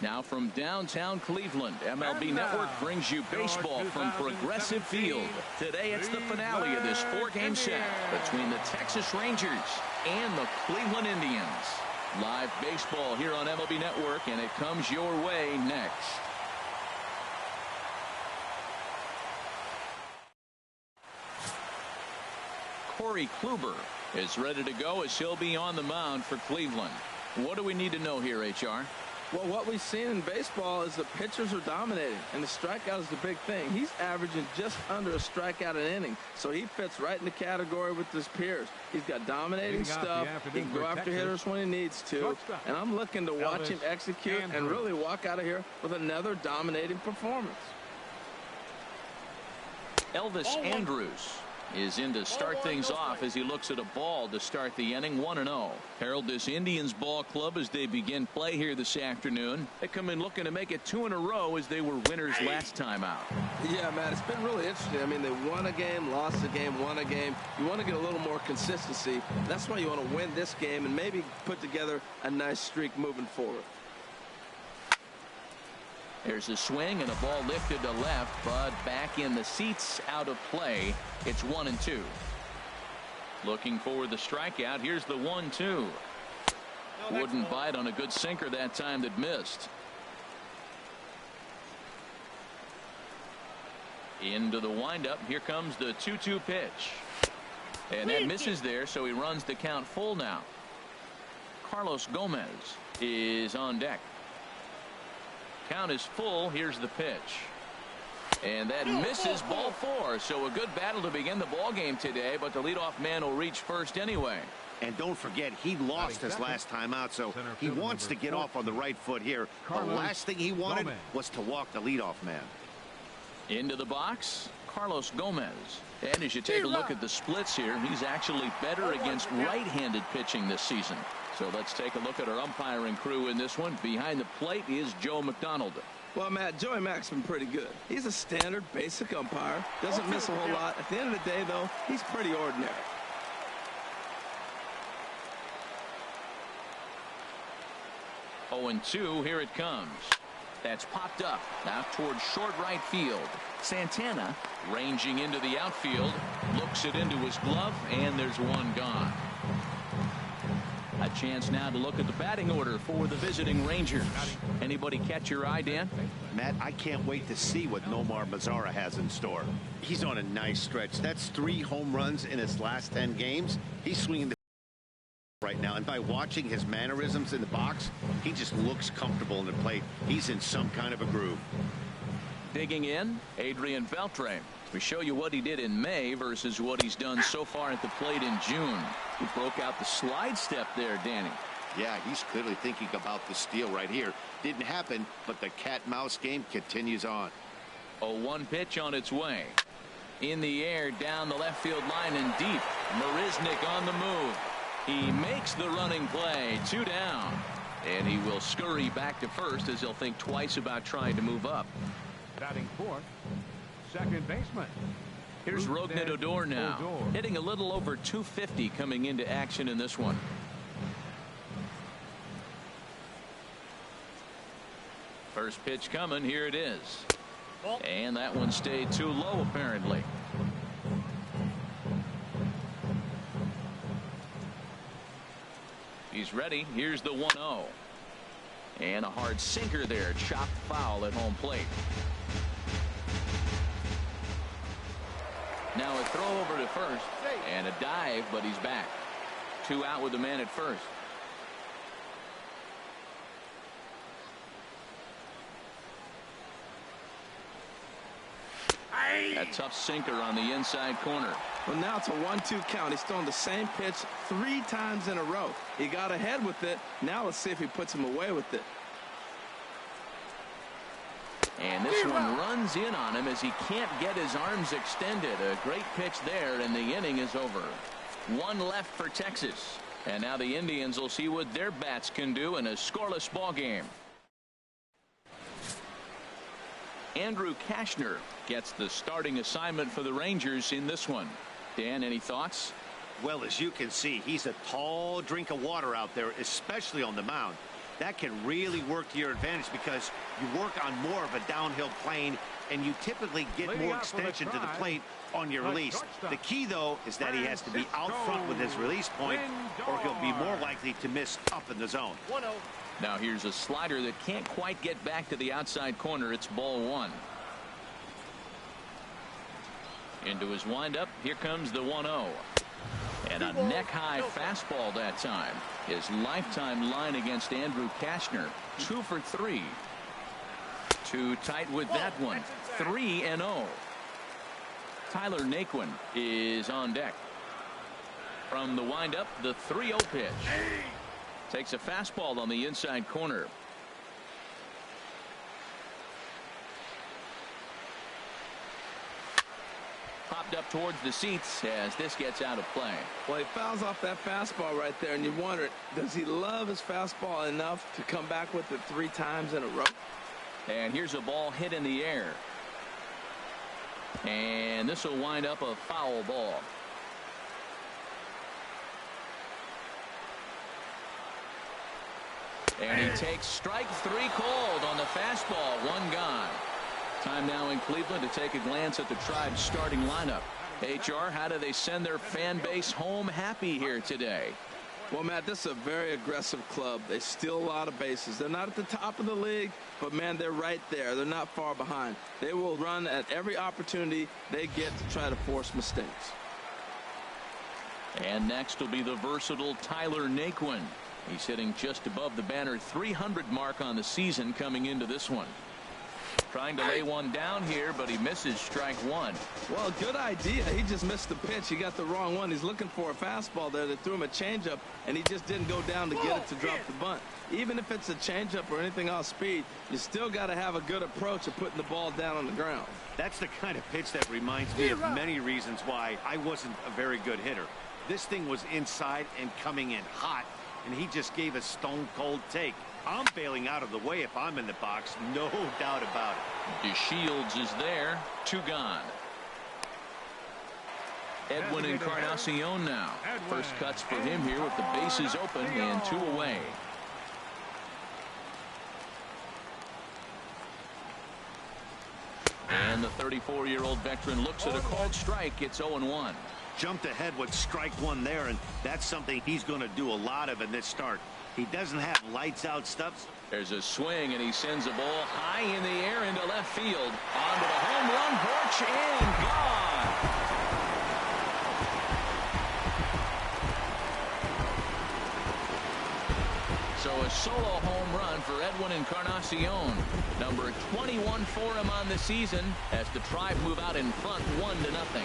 Now from downtown Cleveland, MLB Network brings you baseball from Progressive Field. Today it's the finale of this 4-game set between the Texas Rangers and the Cleveland Indians. Live baseball here on MLB Network, and it comes your way next. KLUBER is ready to go as he'll be on the mound for Cleveland. What do we need to know here, HR? Well, what we've seen in baseball is the pitchers are dominating, and the strikeout is the big thing. He's averaging just under a strikeout an inning, so he fits right in the category with his peers. He's got dominating stuff. He can go after hitters when he needs to, and I'm looking to watch him execute and really walk out of here with another dominating performance. Elvis Andrus is in to start things off as he looks at a ball to start the inning. 1-0. Harold, this Indians ball club, as they begin play here this afternoon, they come in looking to make it 2 in a row as they were winners last time out. Yeah, Matt, it's been really interesting. I mean, they won a game, lost a game, won a game. You want to get a little more consistency. That's why you want to win this game and maybe put together a nice streak moving forward. There's a swing and a ball lifted to left, but back in the seats, out of play. It's 1-2. Looking for the strikeout. Here's the 1-2. Wouldn't bite on a good sinker that time that missed. Into the windup. Here comes the 2-2 pitch. And that misses there, so he runs the count full now. Carlos Gomez is on deck. Count is full. Here's the pitch. And that misses, ball 4. So a good battle to begin the ball game today, but the leadoff man will reach first anyway. And don't forget, he lost his last time out, so he wants to get off on the right foot here. The last thing he wanted was to walk the leadoff man. Into the box, Carlos Gomez. And as you take a look at the splits here, he's actually better against right-handed pitching this season. So let's take a look at our umpiring crew in this one. Behind the plate is Joe McDonald. Well, Matt, Joey Mack's been pretty good. He's a standard basic umpire. Doesn't miss a whole lot. At the end of the day, though, he's pretty ordinary. Oh, 2, here it comes. That's popped up out towards short right field. Santana ranging into the outfield, looks it into his glove, and there's one gone. A chance now to look at the batting order for the visiting Rangers. Anybody catch your eye, Dan? Matt, I can't wait to see what Nomar Mazara has in store. He's on a nice stretch. That's 3 home runs in his last 10 games. He's swinging the right now, and by watching his mannerisms in the box, he just looks comfortable in the plate. He's in some kind of a groove. Digging in, Adrian Beltre. We show you what he did in May versus what he's done so far at the plate in June. He broke out the slide step there, Danny. Yeah, he's clearly thinking about the steal right here. Didn't happen, but the cat-mouse game continues on. A 1 pitch on its way. In the air, down the left field line and deep. Marisnik on the move. He makes the running play. 2 down. And he will scurry back to first as he'll think twice about trying to move up. Batting fourth, second baseman. Here's Rougned Odor now, hitting a little over 250 coming into action in this one. First pitch coming. Here it is. And that one stayed too low, apparently. He's ready. Here's the 1-0. And a hard sinker there. Chopped foul at home plate. Now a throw over to first and a dive, but he's back. 2 out with the man at first. A tough sinker on the inside corner. Well, now it's a 1-2 count. He's thrown the same pitch 3 times in a row. He got ahead with it. Now let's see if he puts him away with it. And this one runs in on him as he can't get his arms extended. A great pitch there, and the inning is over. 1 left for Texas. And now the Indians will see what their bats can do in a scoreless ball game. Andrew Kashner gets the starting assignment for the Rangers in this one. Dan, any thoughts? Well, as you can see, he's a tall drink of water out there, especially on the mound. That can really work to your advantage because you work on more of a downhill plane and you typically get more extension to the plate on your release. The key, though, is that he has to be out front with his release point or he'll be more likely to miss up in the zone. Now here's a slider that can't quite get back to the outside corner. It's ball one. Into his windup. Here comes the 1-0. And a neck-high fastball that time. His lifetime line against Andrew Kashner, 2 for 3. Too tight with that one. 3-0. Tyler Naquin is on deck. From the windup, the 3-0 pitch. Takes a fastball on the inside corner. Popped up towards the seats as this gets out of play. Well, he fouls off that fastball right there, and you wonder, does he love his fastball enough to come back with it 3 times in a row? And here's a ball hit in the air. And this will wind up a foul ball. And he takes strike 3 called on the fastball. 1 gone. Time now in Cleveland to take a glance at the Tribe's starting lineup. HR, how do they send their fan base home happy here today? Well, Matt, this is a very aggressive club. They steal a lot of bases. They're not at the top of the league, but, man, they're right there. They're not far behind. They will run at every opportunity they get to try to force mistakes. And next will be the versatile Tyler Naquin. He's hitting just above the banner 300 mark on the season coming into this one. Trying to lay one down here, but he misses strike 1. Well, good idea. He just missed the pitch. He got the wrong one. He's looking for a fastball there. They threw him a changeup, and he just didn't go down to get it to drop the bunt. Even if it's a changeup or anything off speed, you still got to have a good approach of putting the ball down on the ground. That's the kind of pitch that reminds me of many reasons why I wasn't a very good hitter. This thing was inside and coming in hot, and he just gave a stone-cold take. I'm bailing out of the way if I'm in the box, no doubt about it. DeShields is there. 2 gone. Edwin Encarnacion now. First cuts for him here with the bases open and 2 away. And the 34-year-old veteran looks at a called strike. It's 0-1. Jumped ahead with strike 1 there, and that's something he's going to do a lot of in this start. He doesn't have lights out stuff. There's a swing, and he sends a ball high in the air into left field. Onto the home run porch and gone. So a solo home run for Edwin Encarnacion. Number 21 for him on the season as the Tribe move out in front 1-0.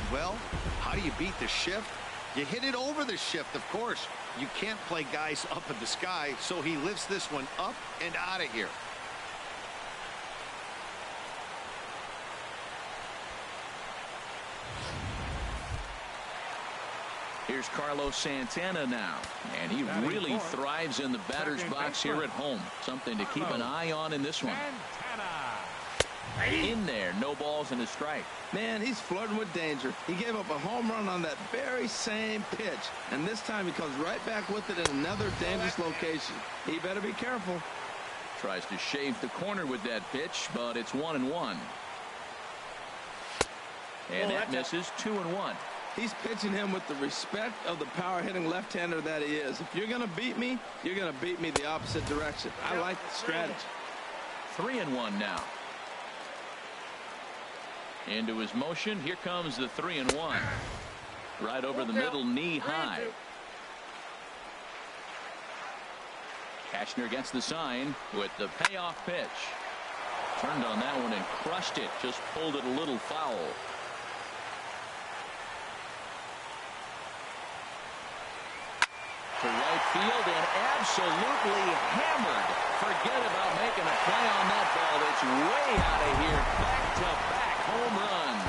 Well, how do you beat the shift? You hit it over the shift, of course. You can't play guys up in the sky, so he lifts this one up and out of here. Here's Carlos Santana now, and he really thrives in the batter's box here at home. Something to keep an eye on in this one. In there, no balls and a strike. Man, he's flirting with danger. He gave up a home run on that very same pitch, and this time he comes right back with it in another dangerous location. He better be careful. Tries to shave the corner with that pitch, but it's 1-1. And that misses. 2-1. He's pitching him with the respect of the power-hitting left-hander that he is. If you're going to beat me, you're going to beat me the opposite direction. I like the strategy. 3-1 now. Into his motion. Here comes the 3-1. Right over the middle, knee high. Kashner gets the sign with the payoff pitch. Turned on that one and crushed it. Just pulled it a little foul. To right field and absolutely hammered. Forget about making a play on that ball. It's way out of here. Back-to-back home runs.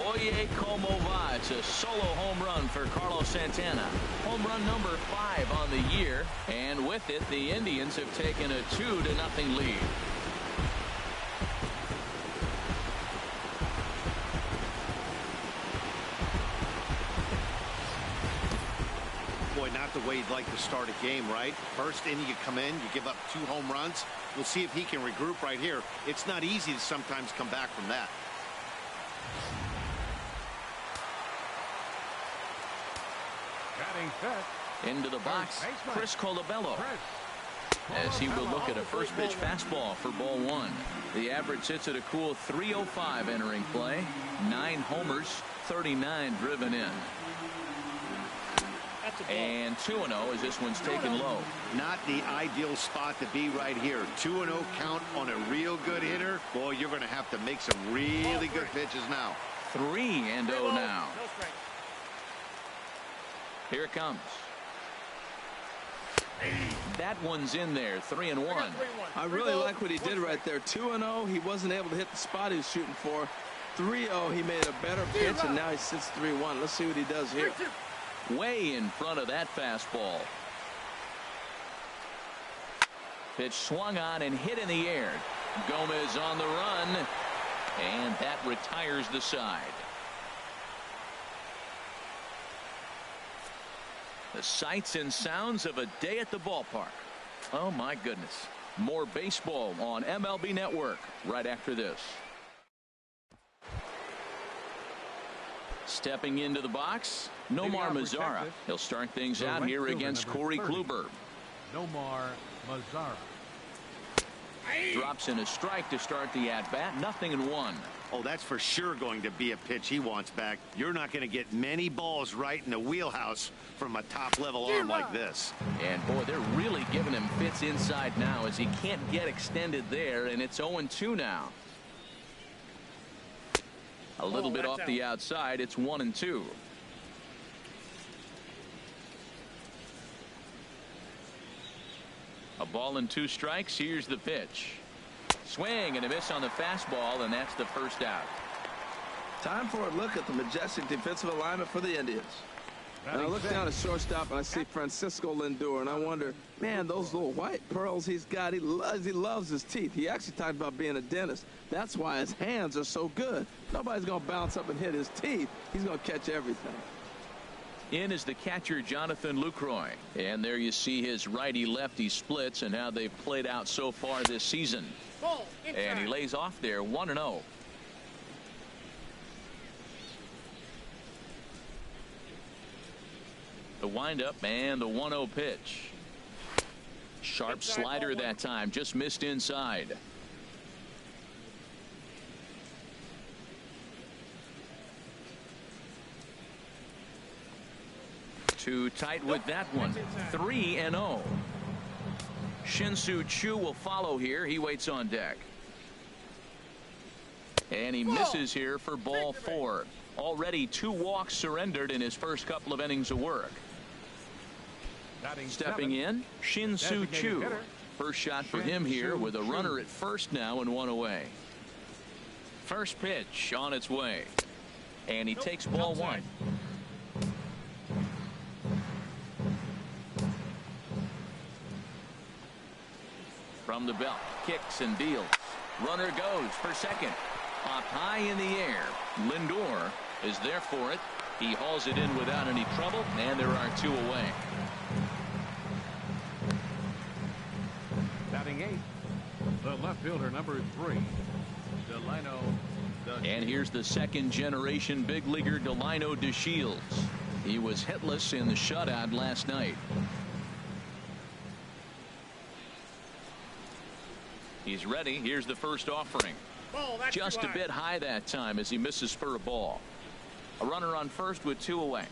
Oye, como va. It's a solo home run for Carlos Santana. Home run number 5 on the year. And with it, the Indians have taken a 2-0 lead. Boy, not the way you'd like to start a game, right? First inning, you come in, you give up 2 home runs. We'll see if he can regroup right here. It's not easy to sometimes come back from that. Batting fifth. Into the box, Chris Colabello. As he will look at a first pitch fastball for ball 1. The average sits at a cool 305 entering play. 9 homers, 39 driven in. And 2-0 as this one's taken low. Not the ideal spot to be right here. 2-0 count on a real good hitter. Boy, you're going to have to make some really good pitches now. 3-0 now. Here it comes. That one's in there. 3-1. I really like what he did right there. 2-0. He wasn't able to hit the spot he was shooting for. 3-0. He made a better pitch, and now he sits 3-1. Let's see what he does here. Way in front of that fastball. Pitch swung on and hit in the air. Gomez on the run, and that retires the side. The sights and sounds of a day at the ballpark. Oh my goodness. More baseball on MLB Network right after this. Stepping into the box, Nomar Mazara. He'll start things out here against Corey Kluber. Nomar Mazara. Drops in a strike to start the at-bat. 0-1. Oh, that's for sure going to be a pitch he wants back. You're not going to get many balls right in the wheelhouse from a top-level arm like this. And, boy, they're really giving him fits inside now as he can't get extended there, and it's 0-2 now. A little bit off the outside. It's 1-2. A ball and 2 strikes. Here's the pitch. Swing and a miss on the fastball, and that's the first out. Time for a look at the majestic defensive alignment for the Indians. And I look down at shortstop and I see Francisco Lindor, and I wonder, man, those little white pearls he's got, he loves his teeth. He actually talked about being a dentist. That's why his hands are so good. Nobody's going to bounce up and hit his teeth. He's going to catch everything. In is the catcher, Jonathan Lucroy. And there you see his righty-lefty splits and how they've played out so far this season. And he lays off there, 1-0. The windup and the 1-0 pitch. Sharp slider that time, just missed inside. Too tight with that one. 3-0. Shin-Soo Choo will follow here. He waits on deck. And he misses here for ball 4. Already 2 walks surrendered in his first couple of innings of work. Stepping in, Shin-Soo Choo. First shot for him here with a runner at first now and 1 away. First pitch on its way. And he takes ball 1. From the belt, kicks and deals. Runner goes for second. Popped high in the air. Lindor is there for it. He hauls it in without any trouble, and there are 2 away. Batting 8th, the left fielder, number 3, Delino. And here's the second-generation big leaguer, Delino DeShields. He was hitless in the shutout last night. He's ready. Here's the first offering. Just a bit high that time as he misses for a ball. A runner on first with 2 away.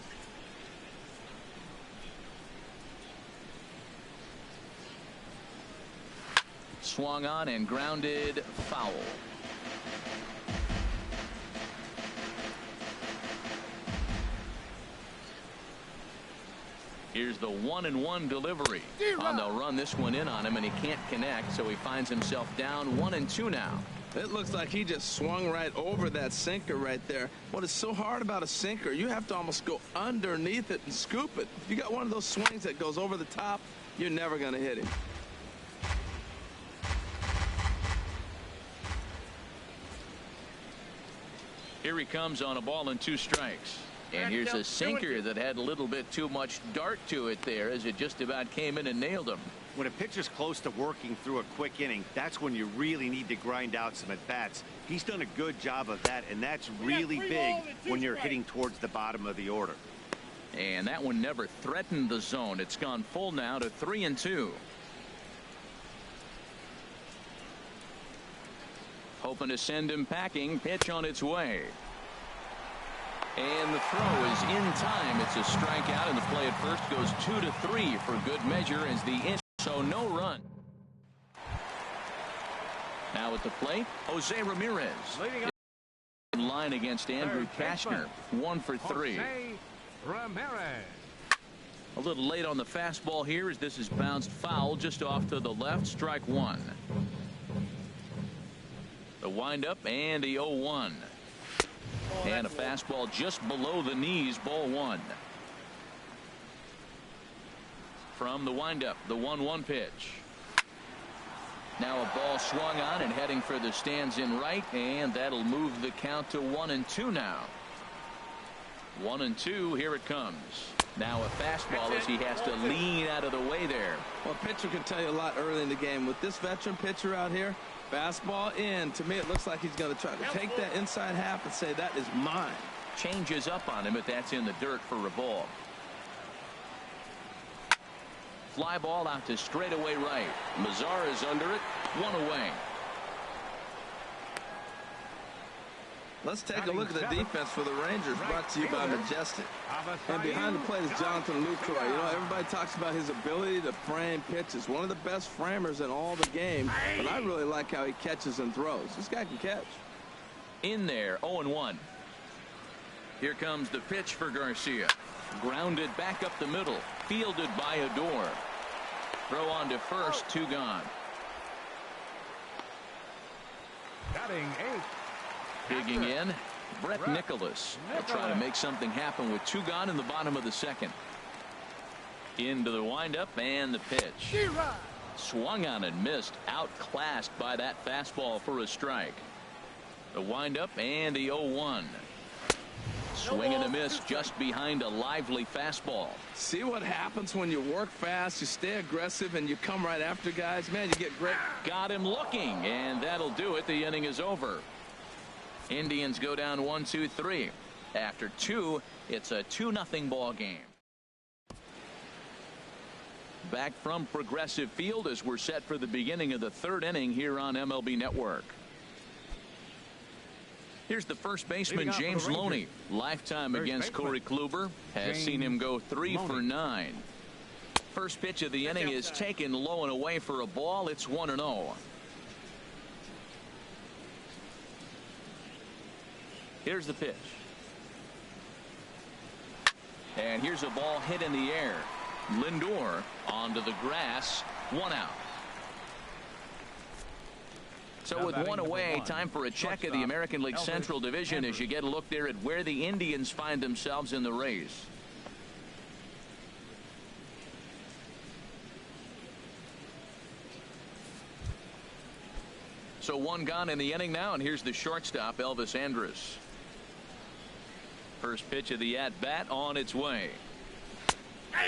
Swung on and grounded foul. Here's the 1-1 delivery. Oh, they'll run this one in on him, and he can't connect, so he finds himself down 1-2 now. It looks like he just swung right over that sinker right there. What is so hard about a sinker, you have to almost go underneath it and scoop it. If you got one of those swings that goes over the top, you're never going to hit him. Here he comes on a ball and 2 strikes. And here's a sinker that had a little bit too much dart to it there as it just about came in and nailed him. When a pitcher's close to working through a quick inning, that's when you really need to grind out some at-bats. He's done a good job of that, and that's really big when you're hitting towards the bottom of the order. And that one never threatened the zone. It's gone full now to 3-2. Hoping to send him packing. Pitch on its way. And the throw is in time. It's a strikeout, and the play at first goes 2-3 for good measure as the inning. So no run. Now at the plate, Jose Ramirez in line against Andrew Kashner. 1 for 3. A little late on the fastball here as this is bounced foul just off to the left. Strike 1. The windup and the 0-1. And a fastball just below the knees. Ball 1. From the windup, the 1-1 pitch. Now a ball swung on and heading for the stands in right, and that'll move the count to 1-2 now. 1-2. Here it comes. Now a fastball as he has to lean out of the way there. Well, a pitcher can tell you a lot early in the game. With this veteran pitcher out here, fastball in. To me, it looks like he's going to try to take that inside half and say, that is mine. Changes up on him, but that's in the dirt for a ball. Fly ball out to straightaway right. Mazara is under it. 1 away. Let's take a look at the defense for the Rangers, brought to you by Majestic. And behind the plate is Jonathan Lucroy. You know, everybody talks about his ability to frame pitches. One of the best framers in all the game, but I really like how he catches and throws. This guy can catch. In there, 0-1. Here comes the pitch for Garcia. Grounded back up the middle. Fielded by Adore. Throw on to first. 2 gone. Batting 8. Digging in, Brett Nicholas. He'll try to make something happen with 2 gone in the bottom of the 2nd. Into the windup and the pitch. Swung on and missed. Outclassed by that fastball for a strike. The windup and the 0-1. Swing and a miss just behind a lively fastball. See what happens when you work fast, you stay aggressive, and you come right after guys. Man, you get great. Got him looking, and that'll do it. The inning is over. Indians go down 1-2-3. After 2, it's a 2-0 ball game. Back from Progressive Field as we're set for the beginning of the 3rd inning here on MLB Network. Here's the first baseman, James Loney. Lifetime against Corey Kluber. Has seen him go 3 for 9. First pitch of the inning is taken low and away for a ball. It's 1-0. Here's the pitch. And here's a ball hit in the air. Lindor onto the grass. 1 out. So with 1 away, time for a check of the American League Central Division as you get a look there at where the Indians find themselves in the race. So 1 gone in the inning now, and here's the shortstop, Elvis Andrus. First pitch of the at-bat on its way.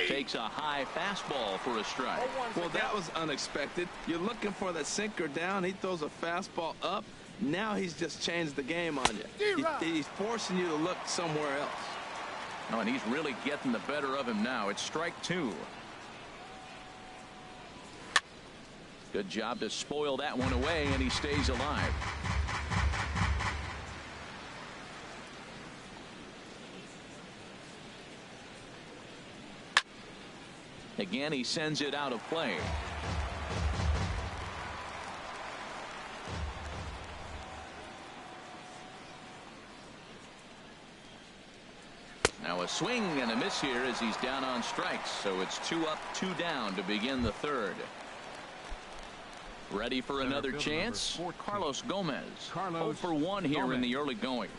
Takes a high fastball for a strike. Well, that was unexpected. You're looking for that sinker down. He throws a fastball up. Now he's just changed the game on you. He's forcing you to look somewhere else. Oh, and he's really getting the better of him now. It's strike 2. Good job to spoil that one away, and he stays alive. Again, he sends it out of play. Now a swing and a miss here as he's down on strikes. So it's 2 up, 2 down to begin the 3rd. Ready for another chance. Carlos Gomez. 0 for 1 here in the early going.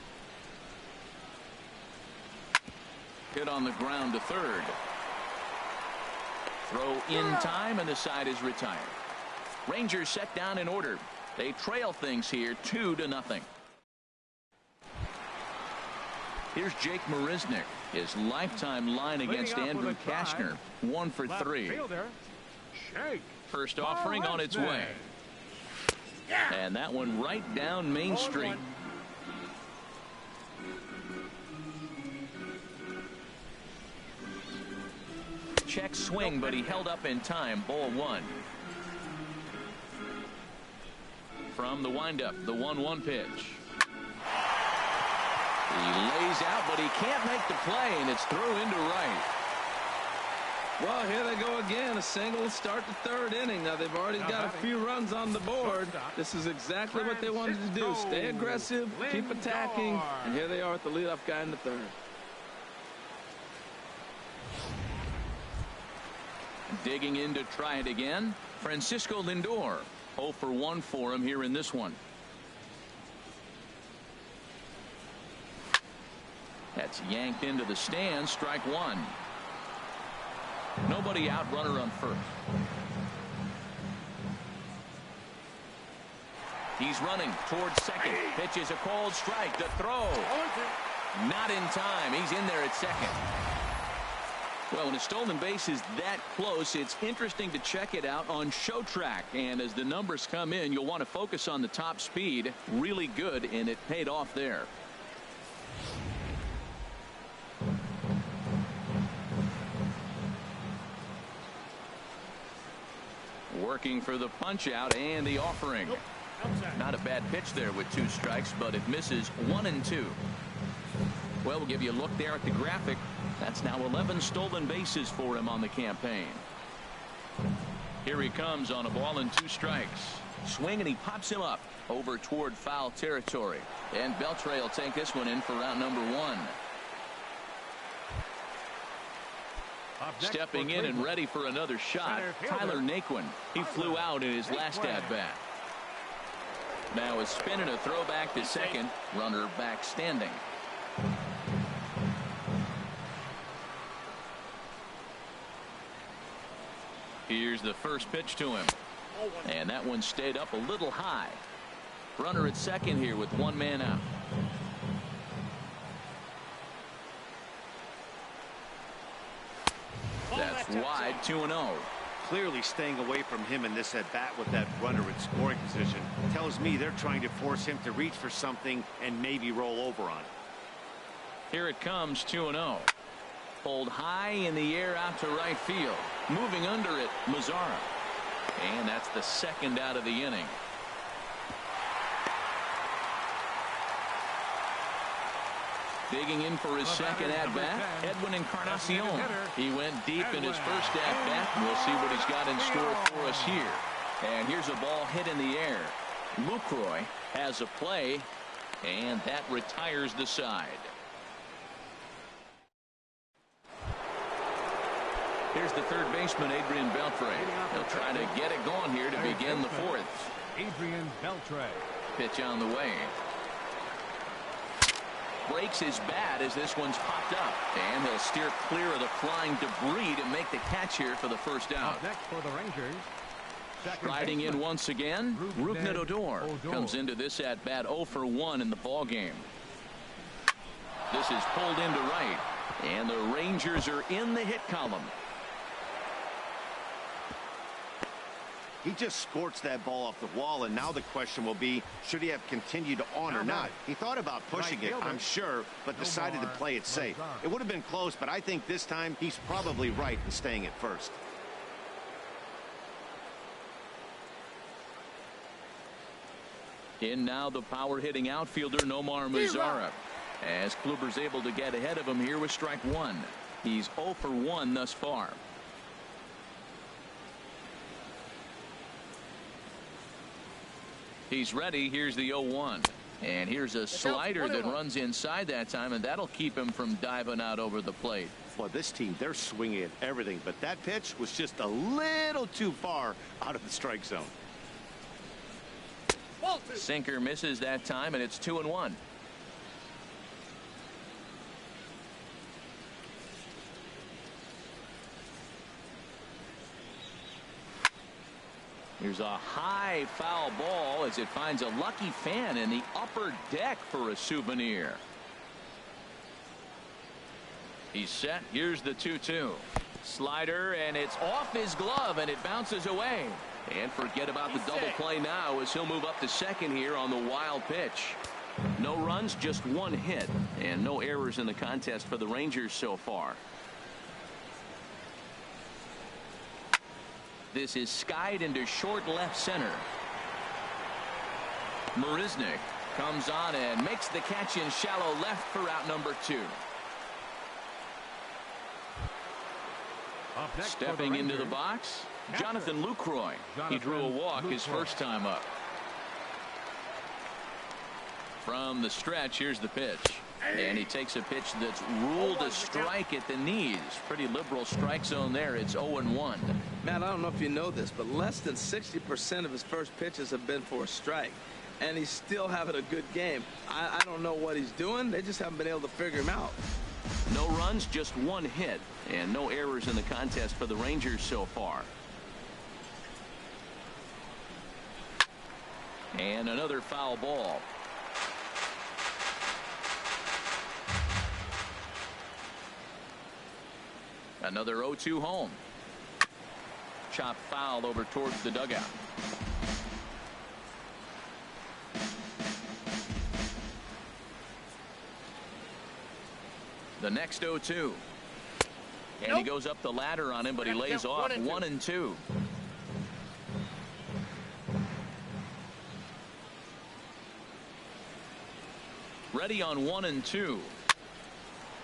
Hit on the ground to third. Throw in time, and the side is retired. Rangers set down in order. They trail things here 2-0. Here's Jake Marisnick. His lifetime line against Andrew Kashner. 1 for 3. First offering on its way. And that one right down Main Street. Check swing, but he held up in time. Ball 1. From the windup, the 1-1 pitch. He lays out, but he can't make the play, and it's through into right. Well, here they go again. A single to start the third inning. Now, they've already got a few runs on the board. This is exactly what they wanted to do. Stay aggressive, keep attacking, and here they are with the leadoff guy in the third. Digging in to try it again, Francisco Lindor. 0 for 1 for him here in this one. That's yanked into the stands. Strike 1. Nobody out. Runner on first. He's running towards second. Pitch is a called strike. The throw. Not in time. He's in there at second. Well, when a stolen base is that close, it's interesting to check it out on Show Track. And as the numbers come in, you'll want to focus on the top speed. Really good, and it paid off there. Working for the punch out and the offering. Not a bad pitch there with 2 strikes, but it misses 1 and 2. Well, we'll give you a look there at the graphic. That's now 11 stolen bases for him on the campaign. Here he comes on a ball and 2 strikes. Swing, and he pops him up over toward foul territory. And Beltre will take this one in for round number 1. Stepping in and ready for another shot, Tyler Naquin. He flew out in his last at-bat. Now a spin and a throw back to second. Runner back standing. Here's the first pitch to him. And that one stayed up a little high. Runner at second here with 1 man out. That's wide. 2-0. Clearly staying away from him in this at bat with that runner in scoring position tells me they're trying to force him to reach for something and maybe roll over on it. Here it comes. 2-0. Pulled high in the air out to right field. Moving under it, Mazzara. And that's the second out of the inning. Digging in for his second at-bat, Edwin Encarnacion. He went deep in his first at-bat. We'll see what he's got in store for us here. And here's a ball hit in the air. Lucroy has a play, and that retires the side. Here's the third baseman, Adrian Beltre. He'll try to get it going here to begin the 4th. Adrian Beltre. Pitch on the way. Breaks his bat as this one's popped up. And he'll steer clear of the flying debris to make the catch here for the first out. Up next for the Rangers. Striding in once again, Rougned Odor comes into this at bat 0 for 1 in the ball game. This is pulled into right. And the Rangers are in the hit column. He just scorched that ball off the wall, and now the question will be, should he have continued on or not? He thought about pushing it, I'm sure, but decided to play it safe. It would have been close, but I think this time he's probably right in staying at first. In now the power-hitting outfielder, Nomar Mazzara. As KLUBER's able to get ahead of him here with strike 1. He's 0 for 1 thus far. He's ready. Here's the 0-1. And here's a slider that runs inside that time, and that'll keep him from diving out over the plate. Well, this team, they're swinging at everything, but that pitch was just a little too far out of the strike zone. Sinker misses that time, and it's 2-1. Here's a high foul ball as it finds a lucky fan in the upper deck for a souvenir. He's set. Here's the 2-2. Slider, and it's off his glove, and it bounces away. And forget about the double play now as he'll move up to second here on the wild pitch. No runs, just one hit, and no errors in the contest for the Rangers so far. This is skied into short left center. Marisnik comes on and makes the catch in shallow left for out number 2. Stepping into the box, Jonathan Lucroy. He drew a walk his first time up. From the stretch, here's the pitch. And he takes a pitch that's ruled a strike at the knees. Pretty liberal strike zone there. It's 0-1. Matt, I don't know if you know this, but less than 60% of his first pitches have been for a strike. And he's still having a good game. I don't know what he's doing. They just haven't been able to figure him out. No runs, just one hit, and no errors in the contest for the Rangers so far. And another foul ball. Another 0-2 home. Chop foul over towards the dugout. The next 0-2. And he goes up the ladder on him, but he lays off 1-2. Ready on 1-2.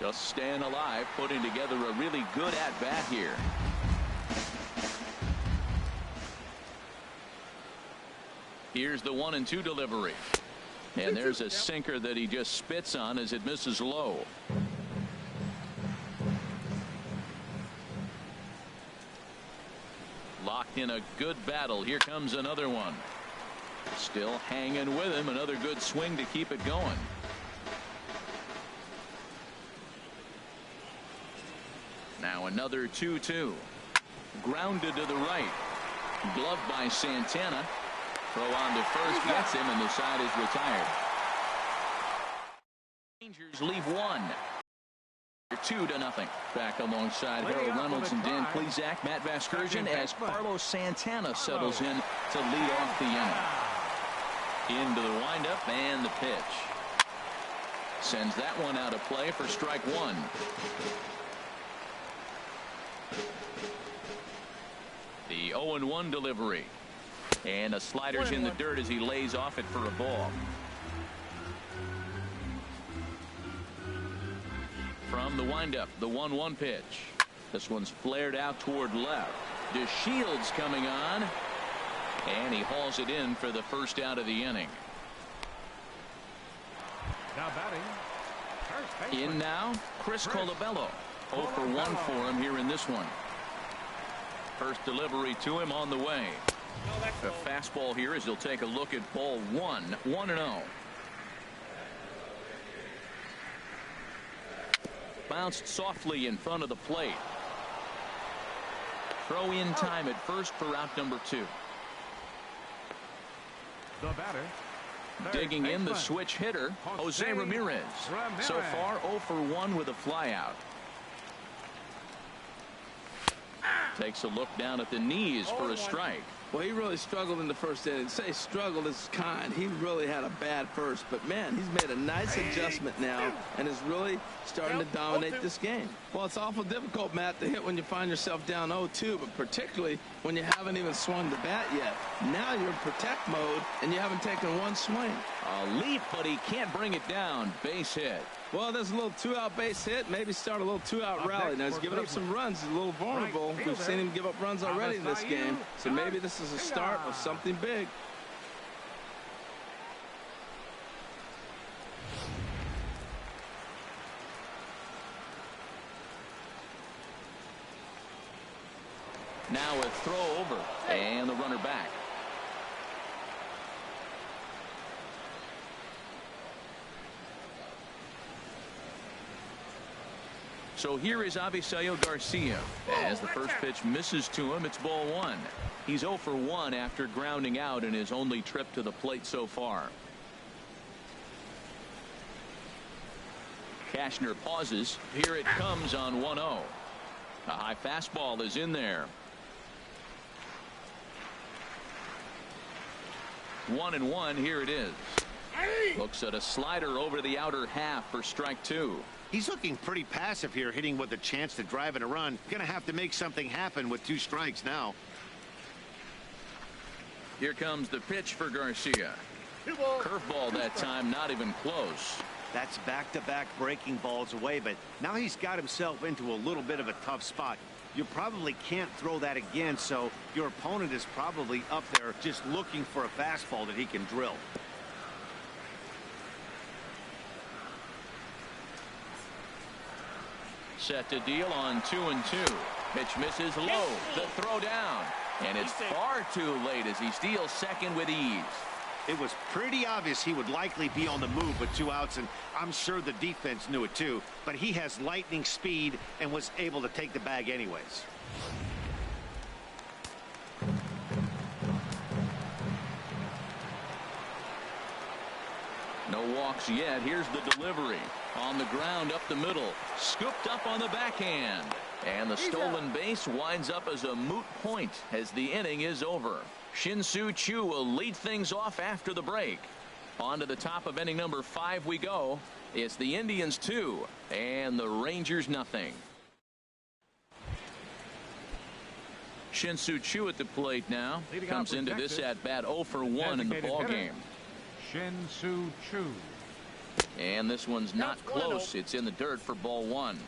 Just staying alive, putting together a really good at-bat here. Here's the 1-2 delivery. And there's a sinker that he just spits on as it misses low. Locked in a good battle. Here comes another one. Still hanging with him. Another good swing to keep it going. Now another 2-2. Grounded to the right. Gloved by Santana. Throw on to first gets him, and the side is retired. Rangers leave 1. 2-0. Back alongside Harold Reynolds and Dan Plesac, Matt Vasgersian, as Carlos Santana settles in to lead off the inning. Into the windup and the pitch. Sends that one out of play for strike 1. The 0-1 delivery. And a slider's in the dirt as he lays off it for a ball. From the windup, the 1-1 pitch. This one's flared out toward left. DeShields coming on. And he hauls it in for the first out of the inning. Now batting. In now, Chris Colabello. 0 for 1 for him here in this one. First delivery to him on the way. A fastball here as he'll take a look at ball 1. 1-0. Bounced softly in front of the plate. Throw in time at first for out number 2. The batter. Digging in the switch hitter, Jose Ramirez. So far 0 for 1 with a flyout. Takes a look down at the knees for a strike. Well, he really struggled in the first inning. Say struggled is kind. He really had a bad first. But, man, he's made a nice adjustment now and is really starting to dominate this game. Well, it's awful difficult, Matt, to hit when you find yourself down 0-2, but particularly when you haven't even swung the bat yet. Now you're in protect mode, and you haven't taken one swing. A leap, but he can't bring it down. Base hit. Well, there's a little 2-out base hit. Maybe start a little 2-out rally. Now, he's giving up some runs. He's a little vulnerable. We've seen him give up runs already in this game. So maybe this is a start of something big. Now a throw over and the runner back. So here is Avisail Garcia. As the first pitch misses to him, it's ball one. He's 0 for 1 after grounding out in his only trip to the plate so far. Cashner pauses. Here it comes on 1-0. A high fastball is in there. 1-1. Here it is. Looks at a slider over the outer half for strike 2. He's looking pretty passive here, hitting with a chance to drive in a run. Gonna have to make something happen with 2 strikes now. Here comes the pitch for Garcia. Curveball that time, not even close. That's back-to-back breaking balls away, but now he's got himself into a little bit of a tough spot. You probably can't throw that again, so your opponent is probably up there just looking for a fastball that he can drill. Set to deal on 2-2. Pitch misses low. The throw down. And it's far too late as he steals second with ease. It was pretty obvious he would likely be on the move with 2 outs, and I'm sure the defense knew it too. But he has lightning speed and was able to take the bag anyways. No walks yet. Here's the delivery. On the ground up the middle. Scooped up on the backhand. And the stolen base winds up as a moot point as the inning is over. Shin-Soo Choo will lead things off after the break. On to the top of inning number 5 we go. It's the Indians 2 and the Rangers nothing. Shin-Soo Choo at the plate now. Comes into this at bat 0 for 1 in the ball game. Shin-Soo Choo. And this one's not close. It's in the dirt for ball 1.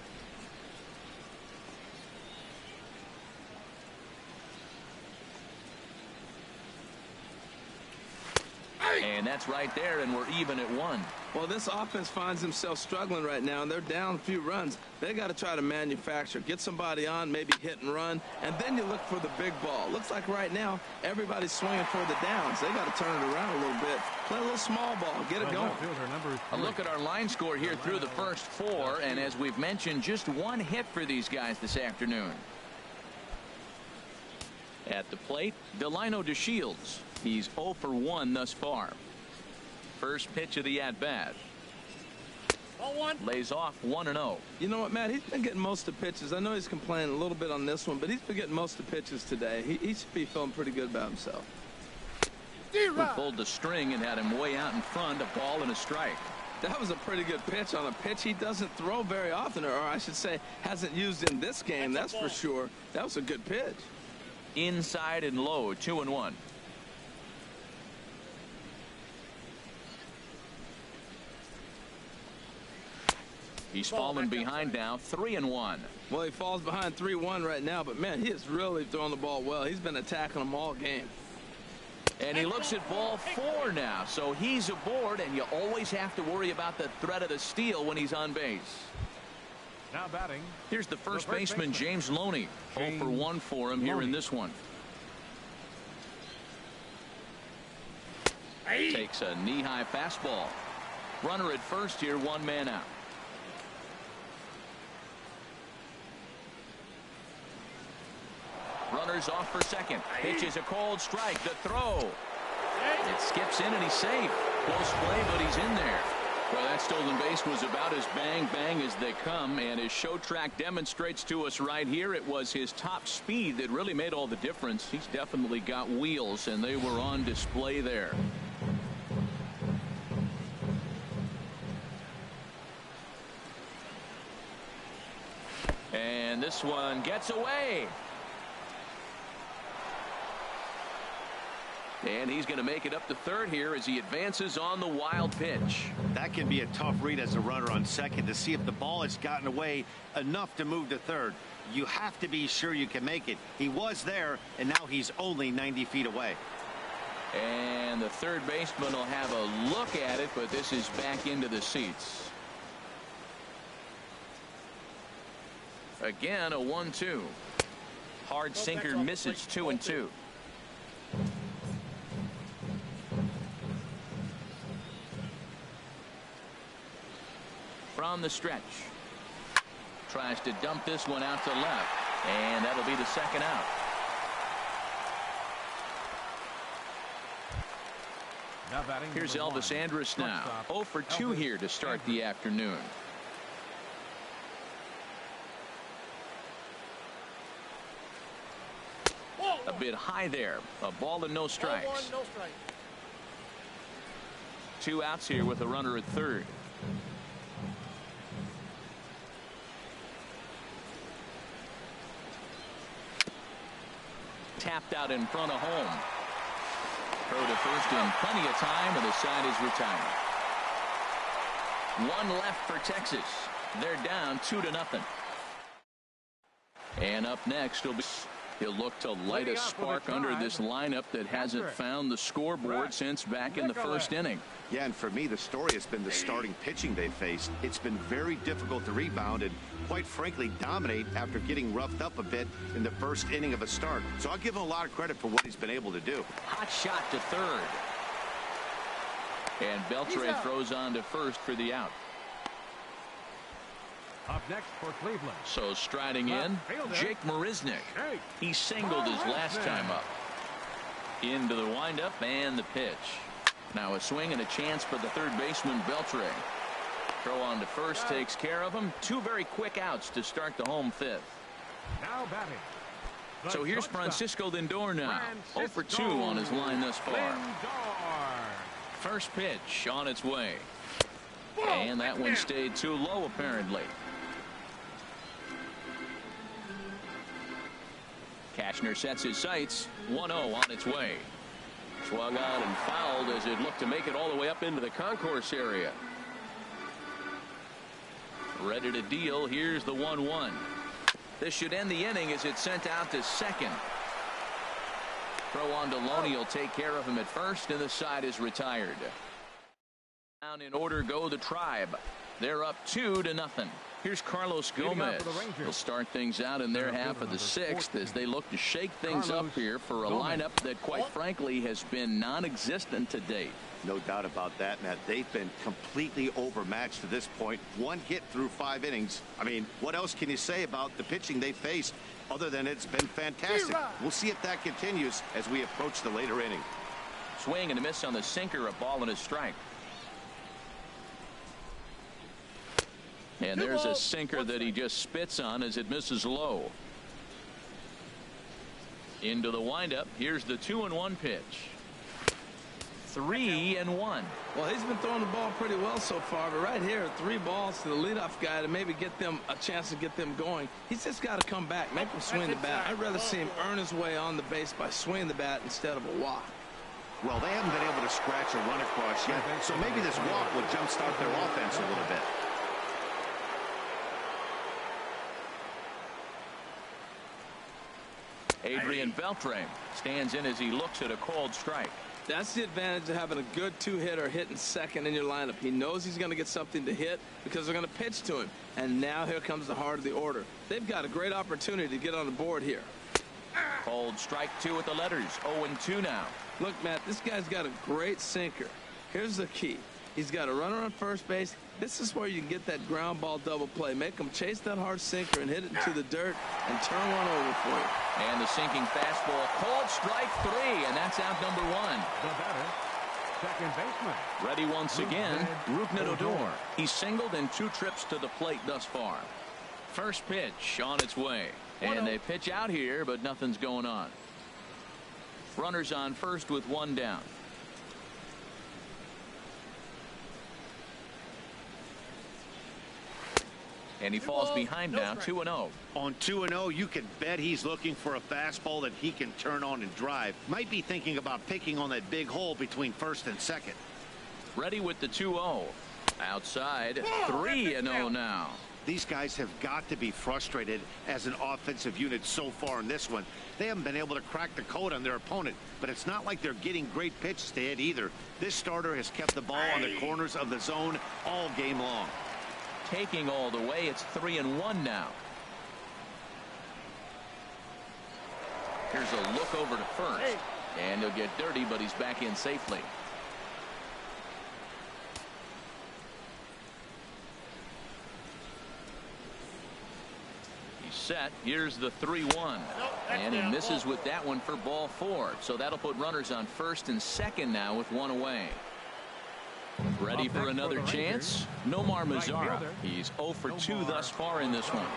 And that's right there, and we're even at 1. Well, this offense finds themselves struggling right now, and they're down a few runs. They got to try to manufacture, get somebody on, maybe hit and run, and then you look for the big ball. Looks like right now everybody's swinging for the downs. They got to turn it around a little bit, play a little small ball, get it going. A look at our line score here through the first 4, and as we've mentioned, just 1 hit for these guys this afternoon. At the plate, Delino DeShields. He's 0 for 1 thus far. First pitch of the at-bat. Lays off 1-0. You know what, Matt? He's been getting most of the pitches. I know he's complaining a little bit on this one, but he's been getting most of the pitches today. He should be feeling pretty good about himself. We pulled the string and had him way out in front, a ball and a strike. That was a pretty good pitch on a pitch he doesn't throw very often, or I should say hasn't used in this game, that's for sure. That was a good pitch. Inside and low, 2-1. He's fallen behind now, 3-1. Well, he falls behind 3-1 right now, but man, he is really throwing the ball well. He's been attacking them all game. And he looks at ball 4 now, so he's aboard, and you always have to worry about the threat of the steal when he's on base. Now batting. Here's the first baseman, James Loney. 0 for 1 for him here in this one. Takes a knee-high fastball. Runner at first here, 1 man out. Runners off for second. Pitch is a cold strike. The throw. It skips in and he's safe. Close play, but he's in there. Well, that stolen base was about as bang as they come, and his show track demonstrates to us right here it was his top speed that really made all the difference. He's definitely got wheels, and they were on display there. And this one gets away. And he's going to make it up to third here as he advances on the wild pitch. That can be a tough read as a runner on second to see if the ball has gotten away enough to move to third. You have to be sure you can make it. He was there, and now he's only 90 feet away. And the third baseman will have a look at it, but this is back into the seats. Again, a 1-2. Hard sinker misses 2-2. From the stretch. Tries to dump this one out to left, and that'll be the second out. Now batting Here's Elvis Andrus now. 0 for 2 here to start the afternoon. A bit high there. A ball and no strikes. 2 outs here with a runner at third. Tapped out in front of home. Throw to first in plenty of time, and the side is retired. 1 left for Texas. They're down 2-0. And up next will be. He'll look to light a spark under this lineup that hasn't found the scoreboard since back in the first inning. Yeah, and for me, the story has been the starting pitching they faced. It's been very difficult to rebound and, quite frankly, dominate after getting roughed up a bit in the first inning of a start. So I'll give him a lot of credit for what he's been able to do. Hot shot to third. And Beltre throws on to first for the out. Up next for Cleveland. So striding in, Jake Marisnick. He singled his last time up. Into the windup and the pitch. Now a swing and a chance for the third baseman, Beltre. Throw on to first takes care of him. 2 very quick outs to start the home fifth. Now batting. So here's Francisco Lindor now. 0 for 2 on his line thus far. First pitch on its way. And that one stayed too low apparently. Cashner sets his sights. 1-0 on its way. Swung on and fouled as it looked to make it all the way up into the concourse area. Ready to deal. Here's the 1-1. This should end the inning as it's sent out to second. Throw on to Loney will take care of him at first, and the side is retired. Down in order go the Tribe. They're up 2-0. Here's Carlos Gomez. They'll start things out in their half of the sixth as they look to shake things up here for a lineup that, quite frankly, has been non-existent to date. No doubt about that, Matt. They've been completely overmatched to this point. 1 hit through 5 innings. I mean, what else can you say about the pitching they faced other than it's been fantastic? We'll see if that continues as we approach the later inning. Swing and a miss on the sinker, a ball and a strike. And there's a sinker that he just spits on as it misses low. Into the windup. Here's the 2-1 pitch. 3-1. Well, he's been throwing the ball pretty well so far, but right here, 3 balls to the leadoff guy to maybe get them a chance to get them going. He's just got to come back, make him swing the bat. I'd rather see him earn his way on the base by swinging the bat instead of a walk. Well, they haven't been able to scratch a run across yet, so maybe this walk will jumpstart their offense a little bit. Adrian Beltre stands in as he looks at a called strike. That's the advantage of having a good 2-hitter hitting second in your lineup. He knows he's going to get something to hit because they're going to pitch to him. And now here comes the heart of the order. They've got a great opportunity to get on the board here. Called strike 2 with the letters. 0-2 now. Look, Matt, this guy's got a great sinker. Here's the key. He's got a runner on first base. This is where you can get that ground ball double play. Make him chase that hard sinker and hit it into the dirt and turn one over for you. And the sinking fastball. Called strike 3, and that's out number 1. The batter, second baseman. Ready once again, Rougned Odor. He's singled in 2 trips to the plate thus far. First pitch on its way. And they pitch out here, but nothing's going on. Runners on first with 1 down. And he falls behind now, 2-0. On 2-0, you can bet he's looking for a fastball that he can turn on and drive. Might be thinking about picking on that big hole between first and second. Ready with the 2-0. Outside, 3-0 now. These guys have got to be frustrated as an offensive unit so far in this one. They haven't been able to crack the code on their opponent, but it's not like they're getting great pitches to hit either. This starter has kept the ball on the corners of the zone all game long. Taking all the way, it's 3-1 now. Here's a look over to first, and he'll get dirty, but he's back in safely. Set. Here's the 3-1. And he misses with that one for ball 4. So that'll put runners on first and second now with one away. Ready for another chance? Nomar Mazara. He's 0 for 2 thus far in this one.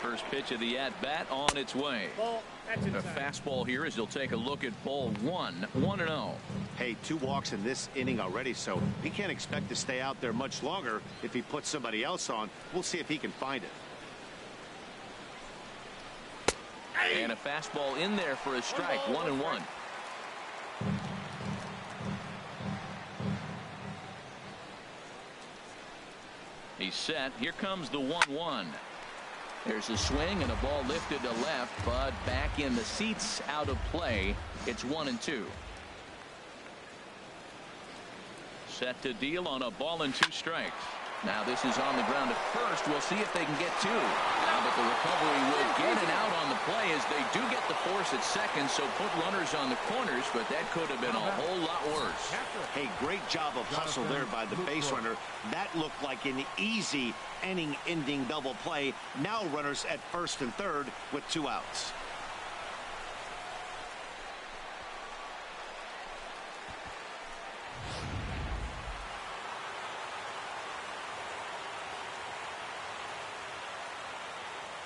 First pitch of the at-bat on its way. A fastball here as he'll take a look at ball 1. 1-0. Hey, 2 walks in this inning already, so he can't expect to stay out there much longer. If he puts somebody else on, we'll see if he can find it. And a fastball in there for a strike. 1-1. He's set. Here comes the 1-1. There's a swing and a ball lifted to left, but back in the seats, out of play. It's 1-2. Set to deal on a ball and 2 strikes. Now this is on the ground at first. We'll see if they can get 2. But the recovery will get it out on the play as they do get the force at second, so put runners on the corners, but that could have been a whole lot worse. Hey, great job of hustle there by the base runner. That looked like an easy inning-ending double play. Now runners at first and third with 2 outs.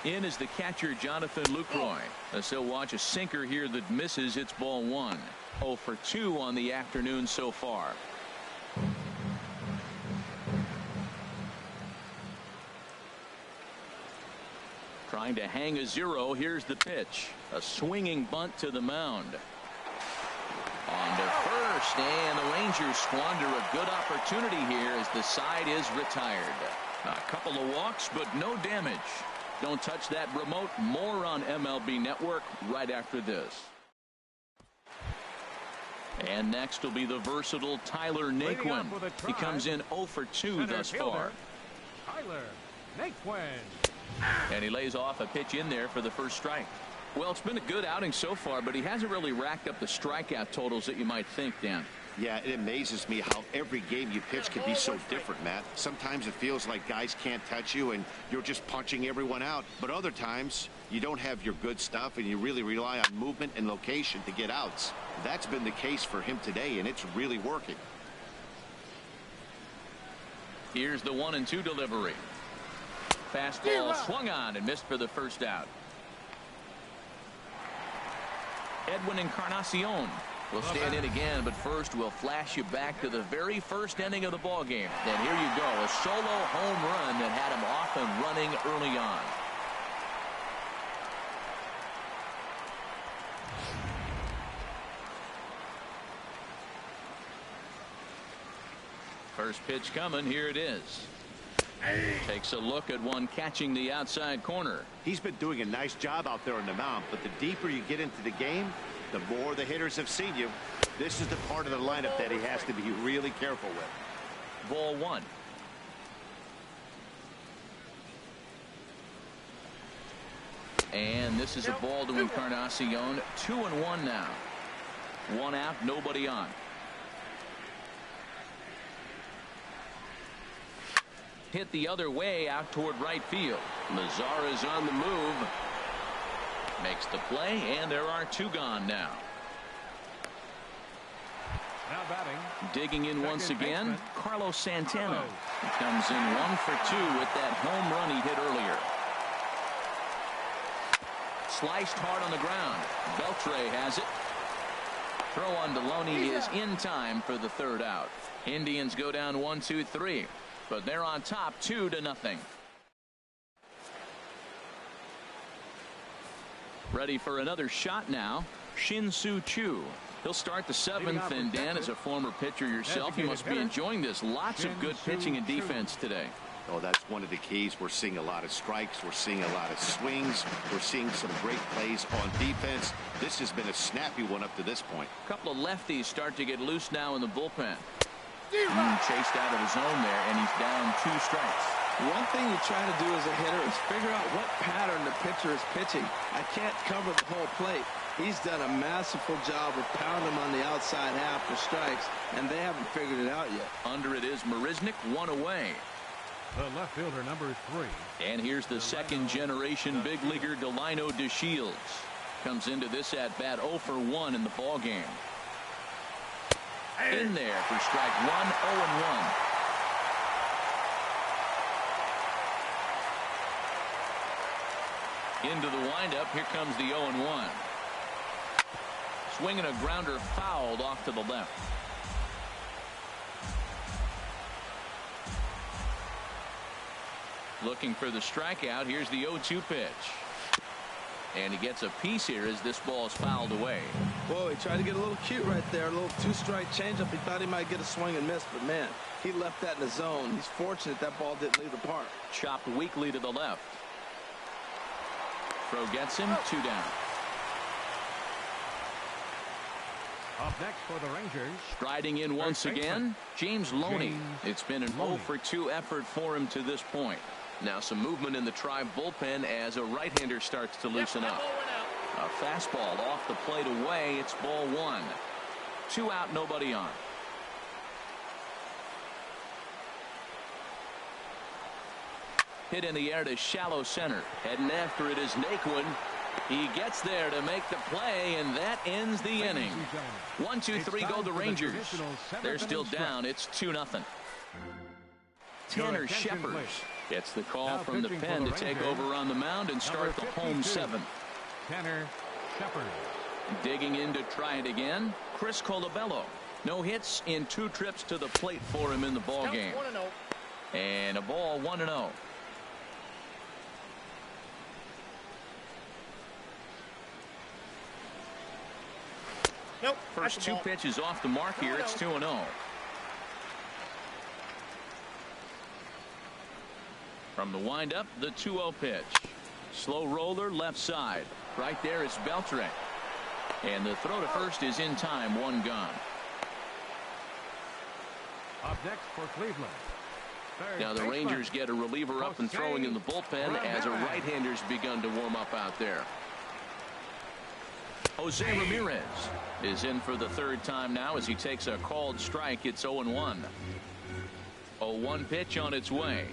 In is the catcher, Jonathan Lucroy. As he'll watch a sinker here that misses. It's ball 1. 0 for 2 on the afternoon so far. Trying to hang a 0. Here's the pitch. A swinging bunt to the mound. On to first, and the Rangers squander a good opportunity here as the side is retired. A couple of walks, but no damage. Don't touch that remote. More on MLB Network right after this. And next will be the versatile Tyler Naquin. He comes in 0 for 2 thus far. Tyler Naquin. And he lays off a pitch in there for the first strike. Well, it's been a good outing so far, but he hasn't really racked up the strikeout totals that you might think, Dan. Yeah, it amazes me how every game you pitch can be so different, Matt. Sometimes it feels like guys can't touch you and you're just punching everyone out. But other times you don't have your good stuff and you really rely on movement and location to get outs. That's been the case for him today, and it's really working. Here's the 1-2 delivery. Fastball swung on and missed for the first out. Edwin Encarnacion will stand in again, but first we'll flash you back to the very first inning of the ball game. And here you go, a solo home run that had him off and running early on. First pitch coming. Here it is. Takes a look at one catching the outside corner. He's been doing a nice job out there on the mound, but the deeper you get into the game, the more the hitters have seen you. This is the part of the lineup that he has to be really careful with. Ball 1. And this is a ball to Encarnacion. 2-1 now. 1 out, nobody on. Hit the other way out toward right field. Mazara's on the move. Makes the play, and there are 2 gone now. Now batting. Digging in once again, baseman, Carlos Santana. He comes in 1 for 2 with that home run he hit earlier. Sliced hard on the ground. Beltre has it. Throw on Deloney is in time for the 3rd out. Indians go down 1-2-3. But they're on top 2-0. Ready for another shot now. Shin-Soo Choo. He'll start the 7th, and Dan, as a former pitcher yourself, you must be enjoying this. Lots of good pitching and defense today. Oh, that's one of the keys. We're seeing a lot of strikes. We're seeing a lot of swings. We're seeing some great plays on defense. This has been a snappy one up to this point. A couple of lefties start to get loose now in the bullpen. Chased out of his zone there, and he's down 2 strikes. One thing you try to do as a hitter is figure out what pattern the pitcher is pitching. I can't cover the whole plate. He's done a masterful job of pounding him on the outside half for strikes, and they haven't figured it out yet. Under it is Marisnik, 1 away. The left fielder, number 3. And here's the second generation big leaguer, Delino DeShields. Comes into this at bat 0 for 1 in the ball game. In there for strike 1, 0-1. Into the windup. Here comes the 0-1. Swinging a grounder fouled off to the left. Looking for the strikeout. Here's the 0-2 pitch. And he gets a piece here as this ball is fouled away. Whoa, he tried to get a little cute right there. A little 2-strike changeup. He thought he might get a swing and miss, but man, he left that in the zone. He's fortunate that ball didn't leave the park. Chopped weakly to the left. Throw gets him, 2 down. Up next for the Rangers. Striding in once again, James Loney. It's been an 0 for 2 effort for him to this point. Now some movement in the Tribe bullpen as a right-hander starts to loosen up. A fastball off the plate away. It's ball 1. 2 out, nobody on. Hit in the air to shallow center. Heading after it is Naquin. He gets there to make the play, and that ends the inning. 1, 2, 3 go the Rangers. They're still down. It's 2-0. Tanner Shepard gets the call from the pen to take over on the mound and start the home 7th. Tanner Shepard. Digging in to try it again, Chris Colabello. No hits in 2 trips to the plate for him in the ball game. And a ball 1-0. Nope. First 2 pitches off the mark here. It's 2-0. From the windup, the 2-0 pitch. Slow roller left side. Right there is Beltre. And the throw to first is in time. 1 gone. Up next for Cleveland. Now the Rangers get a reliever up and throwing in the bullpen as a right-hander's begun to warm up out there. Jose Ramirez is in for the 3rd time now as he takes a called strike. It's 0-1. 0-1 pitch on its way.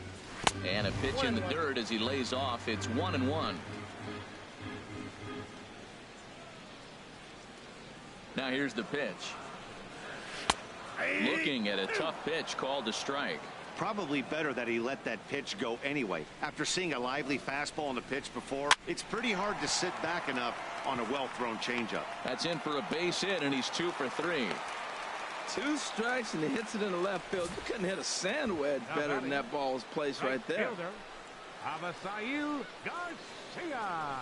And a pitch in the dirt as he lays off. It's 1-1. Now here's the pitch. Looking at a tough pitch called a strike. Probably better that he let that pitch go anyway. After seeing a lively fastball on the pitch before, it's pretty hard to sit back enough on a well-thrown changeup. That's in for a base hit, and he's 2 for 3. 2 strikes, and he hits it in the left field. You couldn't hit a sand wedge better than that ball was placed right there. Avisail Garcia.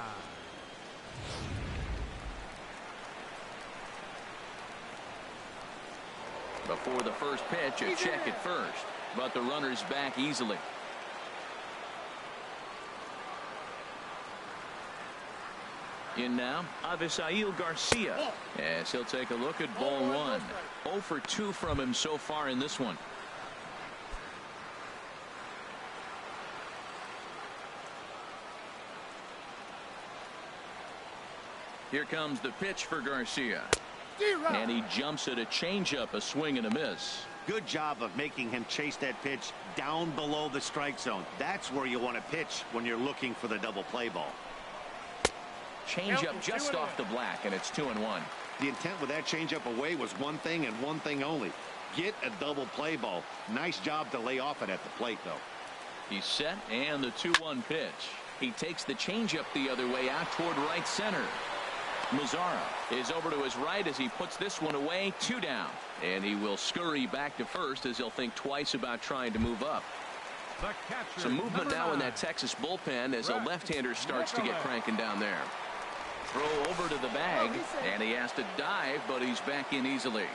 Before the first pitch, a check at first, but the runner's back easily. In now, Avisail Garcia, as he'll take a look at ball 1. 0 for 2 from him so far in this one. Here comes the pitch for Garcia. And he jumps at a changeup, a swing and a miss. Good job of making him chase that pitch down below the strike zone. That's where you want to pitch when you're looking for the double play ball. Changeup just off the black, and it's 2-1. The intent with that changeup away was one thing and one thing only. Get a double play ball. Nice job to lay off it at the plate, though. He's set, and the 2-1 pitch. He takes the changeup the other way out toward right center. Mazzara is over to his right as he puts this one away. 2 down. And he will scurry back to first as he'll think twice about trying to move up. Some movement now in that Texas bullpen as a left-hander starts to get cranking down there. Throw over to the bag, and he has to dive, but he's back in easily.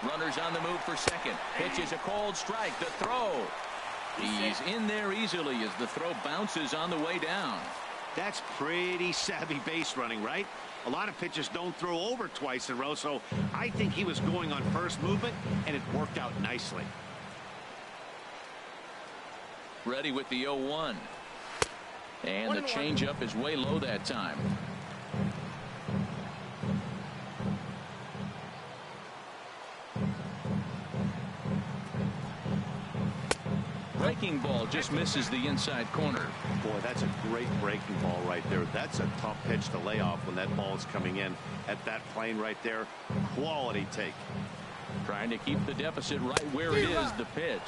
Runners on the move for second. Pitch is a cold strike. The throw. He's in there easily as the throw bounces on the way down. That's pretty savvy base running, right? A lot of pitchers don't throw over twice in a row, so I think he was going on first movement, and it worked out nicely. Ready with the 0-1. And the changeup is way low that time. breaking ball just misses the inside corner. Boy, that's a great breaking ball right there. That's a tough pitch to lay off when that ball is coming in at that plane right there. Quality take. Trying to keep the deficit right where it is. The pitch.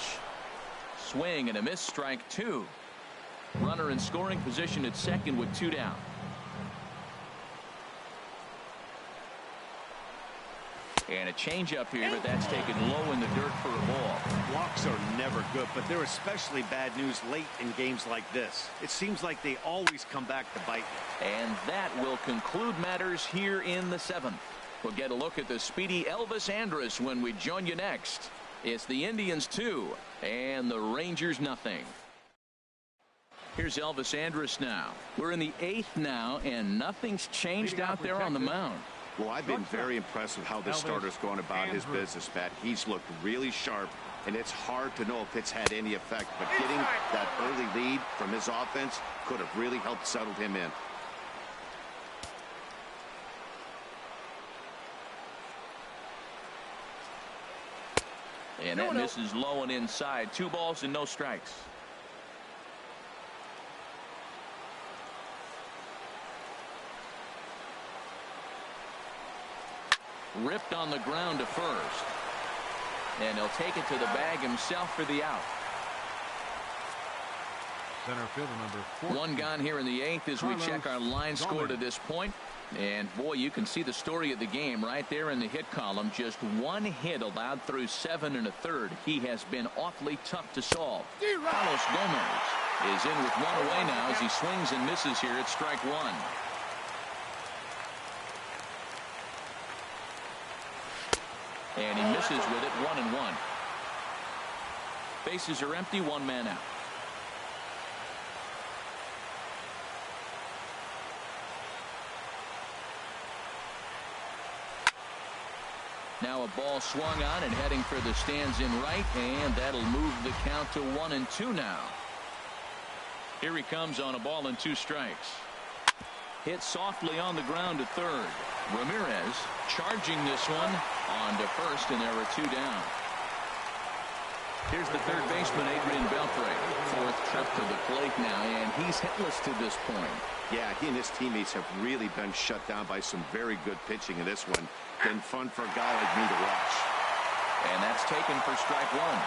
Swing and a miss, strike two. Runner in scoring position at second with two down. And a changeup here, but that's taken low in the dirt for a ball. Walks are never good, but they're especially bad news late in games like this. It seems like they always come back to bite. And that will conclude matters here in the seventh. We'll get a look at the speedy Elvis Andrus when we join you next. It's the Indians 2 and the Rangers nothing. Here's Elvis Andrus now. We're in the eighth now, and nothing's changed out there on the mound. Well, I've been very impressed with how this starter's going about his business, Pat. He's looked really sharp, and it's hard to know if it's had any effect. But getting that early lead from his offense could have really helped settle him in. And that misses low and inside. 2 balls and no strikes. Ripped on the ground to first. And he'll take it to the bag himself for the out. Center fielder number 4. One gone here in the eighth as we check our line score to this point. And boy, you can see the story of the game right there in the hit column. Just one hit allowed through 7 1/3. He has been awfully tough to solve. Carlos Gomez is in with one away now as he swings and misses here at strike one. And he misses with it, 1-1. Bases are empty, 1 man out. Now a ball swung on and heading for the stands in right, and that'll move the count to 1-2 now. Here he comes on a ball and 2 strikes. Hit softly on the ground to third. Ramirez charging this one on to first, and there are 2 down. Here's the third baseman, Adrian Beltre. 4th trip to the plate now, and he's hitless to this point. Yeah, he and his teammates have really been shut down by some very good pitching in this one. Been fun for a guy like me to watch. And that's taken for strike one.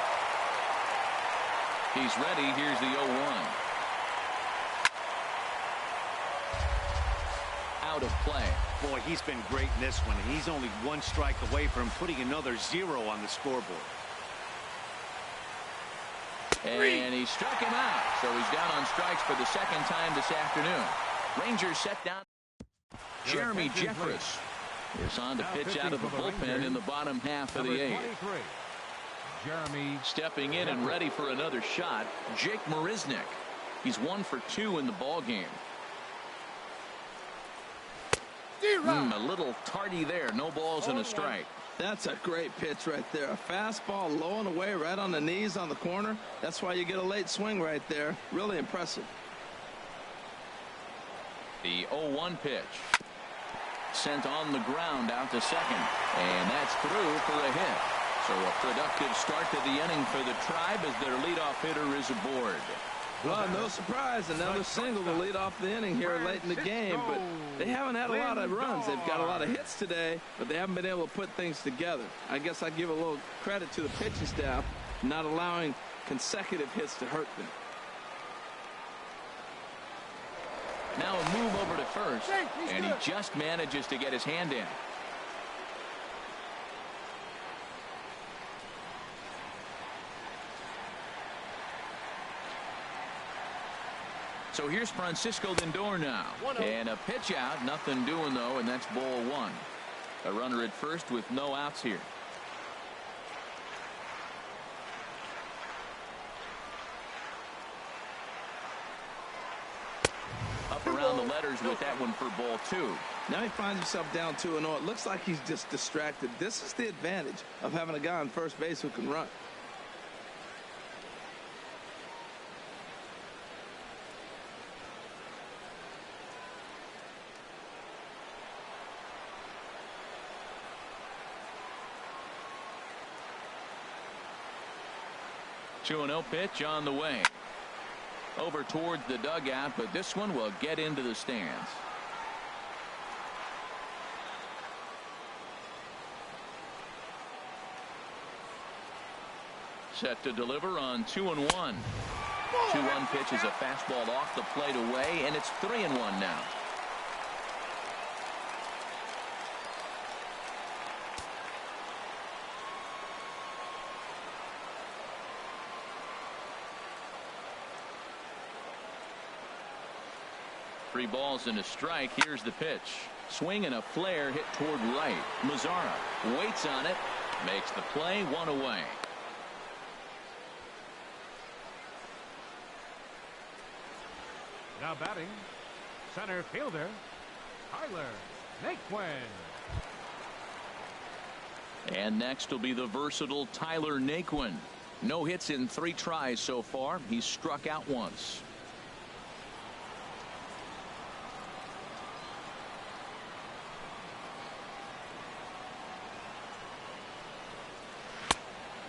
He's ready. Here's the 0-1. Out of play. Boy, he's been great in this one, and he's only 1 strike away from putting another 0 on the scoreboard. And he struck him out, so he's down on strikes for the 2nd time this afternoon. Rangers set down. Jeremy Jeffress is on to pitch out of the bullpen in the bottom half of the 8th. Jeremy stepping in and ready for another shot, Jake Marisnick. He's 1 for 2 in the ball game. A little tardy there. No balls and a strike. That's a great pitch right there. A fastball low and away right on the knees on the corner. That's why you get a late swing right there. Really impressive. The 0-1 pitch. Sent on the ground out to second. And that's through for a hit. So a productive start to the inning for the Tribe as their leadoff hitter is aboard. Well, no surprise, another single to lead off the inning here late in the game, but they haven't had a lot of runs. They've got a lot of hits today, but they haven't been able to put things together. I guess I give a little credit to the pitching staff not allowing consecutive hits to hurt them. Now a move over to first, and he just manages to get his hand in. So here's Francisco Lindor now. And a pitch out. Nothing doing, though, and that's ball 1. A runner at first with no outs here. Up around the letters with that one for ball 2. Now he finds himself down 2-0. It looks like he's just distracted. This is the advantage of having a guy on first base who can run. 2-0 pitch on the way. Over towards the dugout, but this one will get into the stands. Set to deliver on 2-1. 2-1 pitch is a fastball off the plate away, and it's 3-1 now. Three balls and a strike. Here's the pitch. Swing and a flare hit toward right. Mazzara waits on it, makes the play, one away. Now batting, center fielder, Tyler Naquin. And next will be the versatile Tyler Naquin. No hits in 3 tries so far. He's struck out once.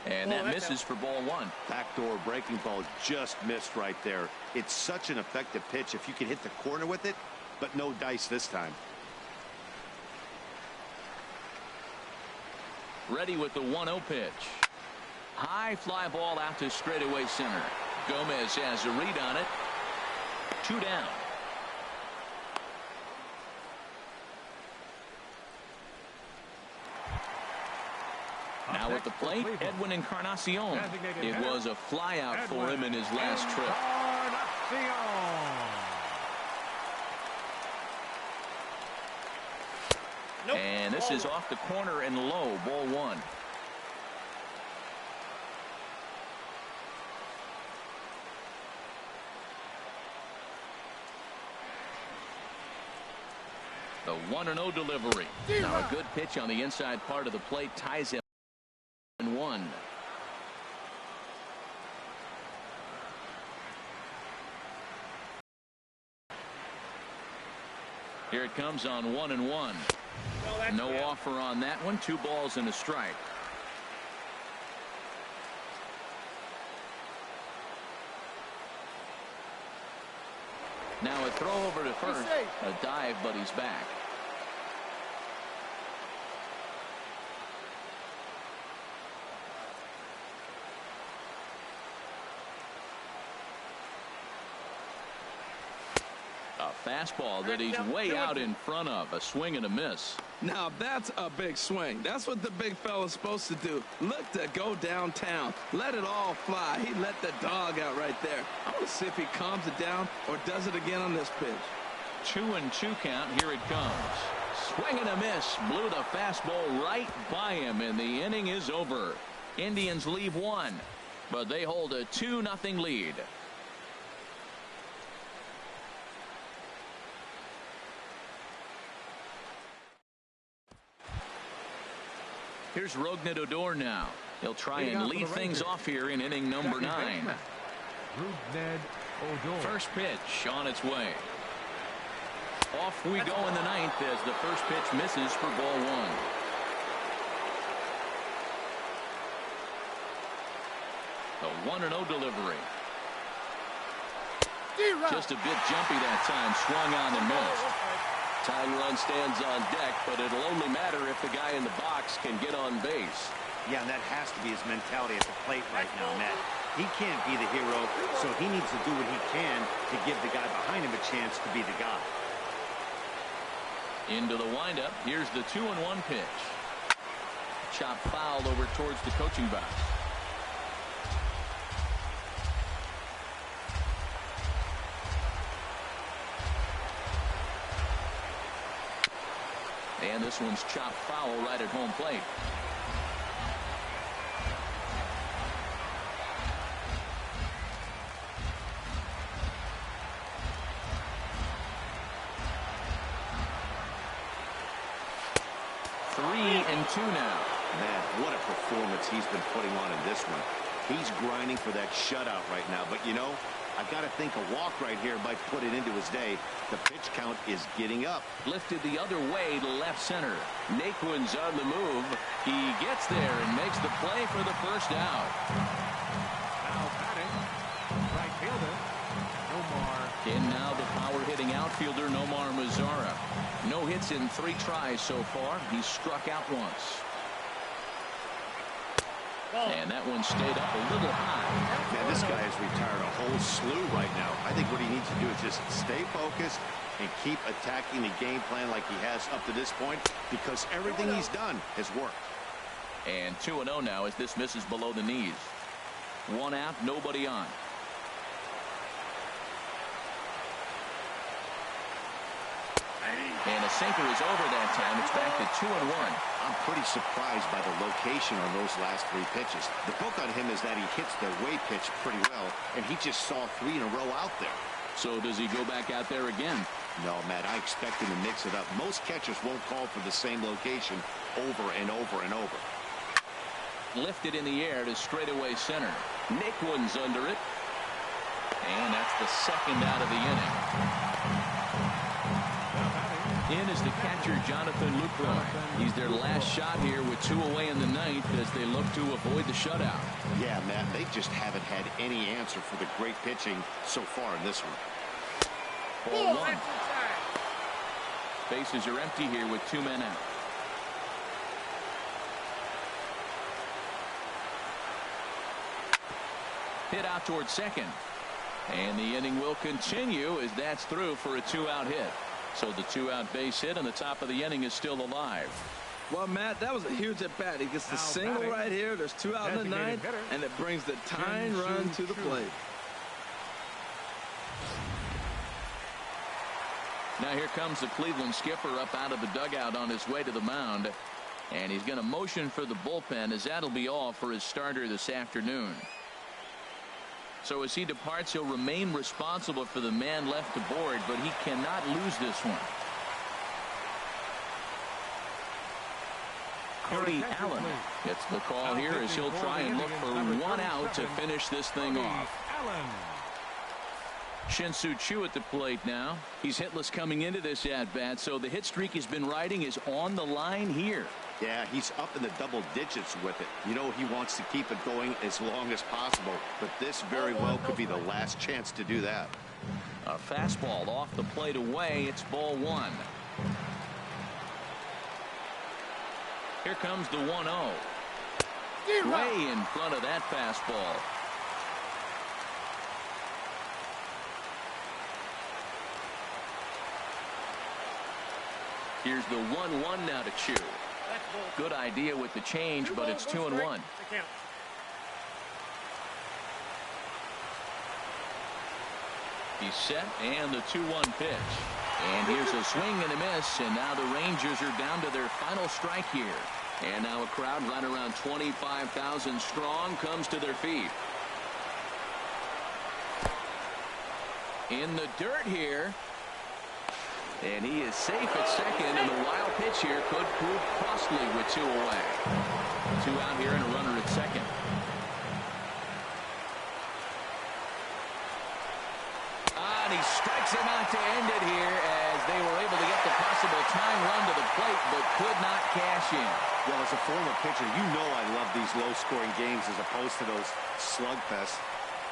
And that misses for ball 1. Backdoor breaking ball just missed right there. It's such an effective pitch if you can hit the corner with it, but no dice this time. Ready with the 1-0 pitch. High fly ball out to straightaway center. Gomez has a read on it. 2 down. Now at the plate, Edwin Encarnacion. It was a flyout for him in his last trip. Nope. And this is off the corner and low, ball 1. The 1-0 delivery. Now a good pitch on the inside part of the plate ties him 1. Here it comes on 1-1. No offer on that one. 2 balls and a strike. Now a throw over to first. A dive, but he's back. A fastball that he's way out in front of. A swing and a miss. Now that's a big swing. That's what the big fella's supposed to do. Look to go downtown. Let it all fly. He let the dog out right there. I want to see if he calms it down or does it again on this pitch. 2-2 count. Here it comes. Swing and a miss. Blew the fastball right by him, and the inning is over. Indians leave 1, but they hold a 2-0 lead. Here's Rougned Odor now. He'll try and lead things off here in inning number 9. First pitch on its way. Off we go in the 9th as the first pitch misses for ball 1. The 1-0 delivery. Just a bit jumpy that time. Swung on and missed. Tying run stands on deck, but it'll only matter if the guy in the box can get on base. Yeah, and that has to be his mentality at the plate right now, Matt. He can't be the hero, so he needs to do what he can to give the guy behind him a chance to be the guy. Into the windup. Here's the 2-1 pitch. Chop foul over towards the coaching box. And this one's chopped foul right at home plate. Three and 2 now. Man, what a performance he's been putting on in this one. He's grinding for that shutout right now. But, you know, I've got to think a walk right here might put it into his day. The pitch count is getting up. Lifted the other way to left center. Naquin's on the move. He gets there and makes the play for the first out. Now batting, right fielder, Nomar. In now the power-hitting outfielder Nomar Mazara. No hits in 3 tries so far. He's struck out once. And that one stayed up a little high. Man, this guy has retired a whole slew right now. I think what he needs to do is just stay focused and keep attacking the game plan like he has up to this point, because everything he's done has worked. And 2-0 now as this misses below the knees. 1 out, nobody on. And a sinker is over that time. It's back to 2-1. I'm pretty surprised by the location on those last 3 pitches. The book on him is that he hits the way pitch pretty well, and he just saw 3 in a row out there. So does he go back out there again? No, Matt, I expect him to mix it up. Most catchers won't call for the same location over and over and over. Lifted in the air to straightaway center. Nick Wooden's under it. And that's the 2nd out of the inning. In is the catcher, Jonathan Lucroy. He's their last shot here with 2 away in the 9th as they look to avoid the shutout. Yeah, Matt, they just haven't had any answer for the great pitching so far in this one. Ball 1. Bases are empty here with 2 men out. Hit out towards second. And the inning will continue as that's through for a 2-out hit. So the 2-out base hit and the top of the inning is still alive. Well, Matt, that was a huge at bat. He gets the single right here. There's 2 out in the 9th, and it brings the tying run to the plate. Now here comes the Cleveland skipper up out of the dugout on his way to the mound. And he's going to motion for the bullpen as that'll be all for his starter this afternoon. So as he departs, he'll remain responsible for the man left to board, but he cannot lose this one. Cody Allen gets the call here as he'll try and look for 1 out to finish this thing off. Shin-Soo Choo at the plate now. He's hitless coming into this at-bat, so the hit streak he's been riding is on the line here. Yeah, he's up in the double digits with it. You know, he wants to keep it going as long as possible, but this very well could be the last chance to do that. A fastball off the plate away. It's ball 1. Here comes the 1-0. Way in front of that fastball. Here's the 1-1 now to Choo. Good idea with the change, but it's 2-1. He's set, and the 2-1 pitch. And here's a swing and a miss, and now the Rangers are down to their final strike here. And now a crowd right around 25,000 strong comes to their feet. In the dirt here. And he is safe at second, and the wild pitch here could prove costly with 2 away. 2 out here and a runner at second. And he strikes him out to end it here as they were able to get the possible tying run to the plate, but could not cash in. Well, as a former pitcher, you know I love these low-scoring games as opposed to those slugfests.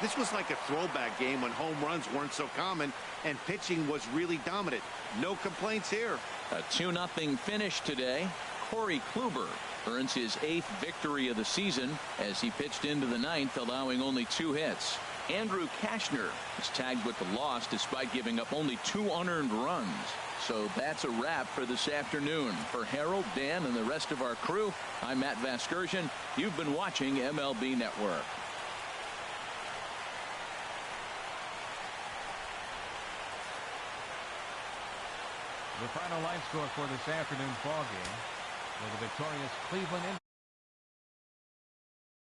This was like a throwback game when home runs weren't so common and pitching was really dominant. No complaints here. A 2-0 finish today. Corey Kluber earns his 8th victory of the season as he pitched into the 9th, allowing only 2 hits. Andrew Kashner is tagged with the loss despite giving up only 2 unearned runs. So that's a wrap for this afternoon. For Harold, Dan, and the rest of our crew, I'm Matt Vasgersian. You've been watching MLB Network. The final line score for this afternoon's ball game for the victorious Cleveland Indians.